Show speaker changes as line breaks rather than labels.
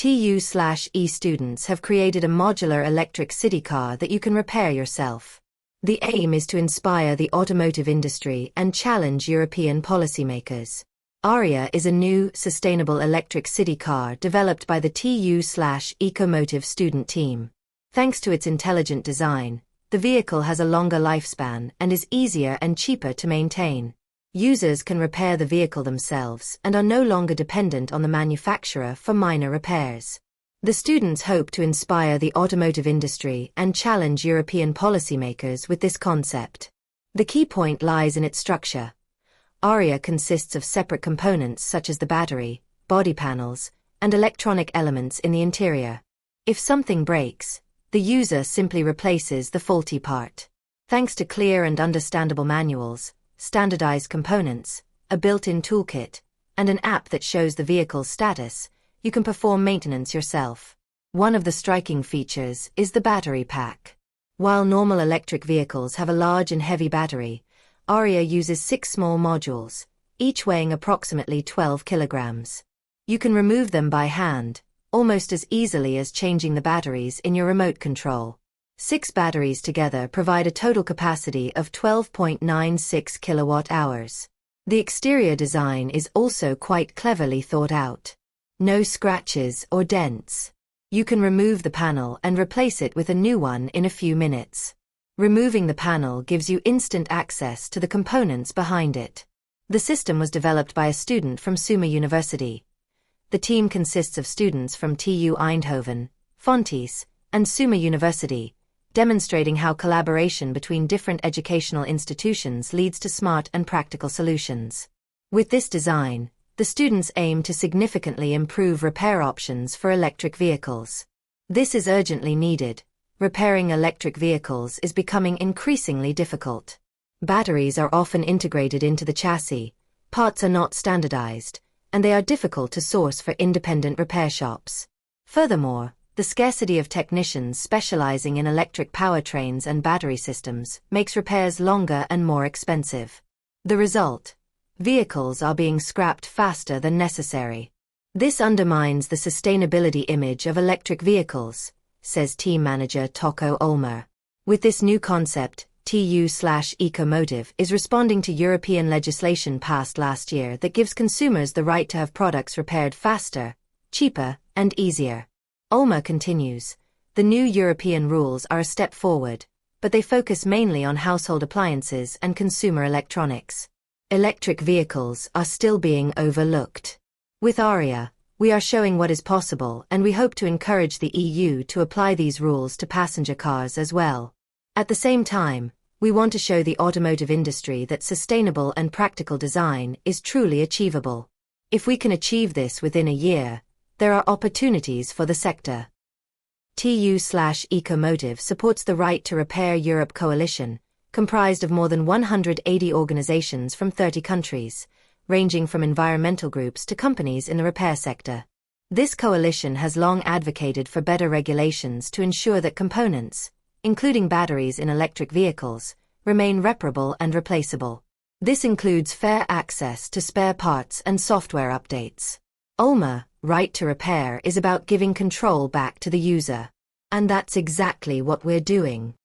TU/E students have created a modular electric city car that you can repair yourself. The aim is to inspire the automotive industry and challenge European policymakers. Aria is a new, sustainable electric city car developed by the TU/ecomotive student team. Thanks to its intelligent design, the vehicle has a longer lifespan and is easier and cheaper to maintain. Users can repair the vehicle themselves and are no longer dependent on the manufacturer for minor repairs. The students hope to inspire the automotive industry and challenge European policymakers with this concept. The key point lies in its structure. Aria consists of separate components such as the battery, body panels, and electronic elements in the interior. If something breaks, the user simply replaces the faulty part. Thanks to clear and understandable manuals, standardized components, a built-in toolkit, and an app that shows the vehicle's status, you can perform maintenance yourself. One of the striking features is the battery pack. While normal electric vehicles have a large and heavy battery, Aria uses 6 small modules, each weighing approximately 12 kilograms. You can remove them by hand, almost as easily as changing the batteries in your remote control. 6 batteries together provide a total capacity of 12.96 kilowatt-hours. The exterior design is also quite cleverly thought out. No scratches or dents. You can remove the panel and replace it with a new one in a few minutes. Removing the panel gives you instant access to the components behind it. The system was developed by a student from Summa University. The team consists of students from TU Eindhoven, Fontys, and Summa University, demonstrating how collaboration between different educational institutions leads to smart and practical solutions. With this design, the students aim to significantly improve repair options for electric vehicles. This is urgently needed. Repairing electric vehicles is becoming increasingly difficult. Batteries are often integrated into the chassis, parts are not standardized, and they are difficult to source for independent repair shops. Furthermore, the scarcity of technicians specializing in electric powertrains and battery systems makes repairs longer and more expensive. The result: vehicles are being scrapped faster than necessary. This undermines the sustainability image of electric vehicles, says team manager Toko Olmer. With this new concept, TU/ecomotive is responding to European legislation passed last year that gives consumers the right to have products repaired faster, cheaper, and easier. Olmer continues, the new European rules are a step forward, but they focus mainly on household appliances and consumer electronics. Electric vehicles are still being overlooked. With Aria, we are showing what is possible, and we hope to encourage the EU to apply these rules to passenger cars as well. At the same time, we want to show the automotive industry that sustainable and practical design is truly achievable. If we can achieve this within a year, there are opportunities for the sector. TU/ecomotive supports the Right to Repair Europe coalition, comprised of more than 180 organizations from 30 countries, ranging from environmental groups to companies in the repair sector. This coalition has long advocated for better regulations to ensure that components, including batteries in electric vehicles, remain reparable and replaceable. This includes fair access to spare parts and software updates. Olmer, Right to Repair is about giving control back to the user. And that's exactly what we're doing.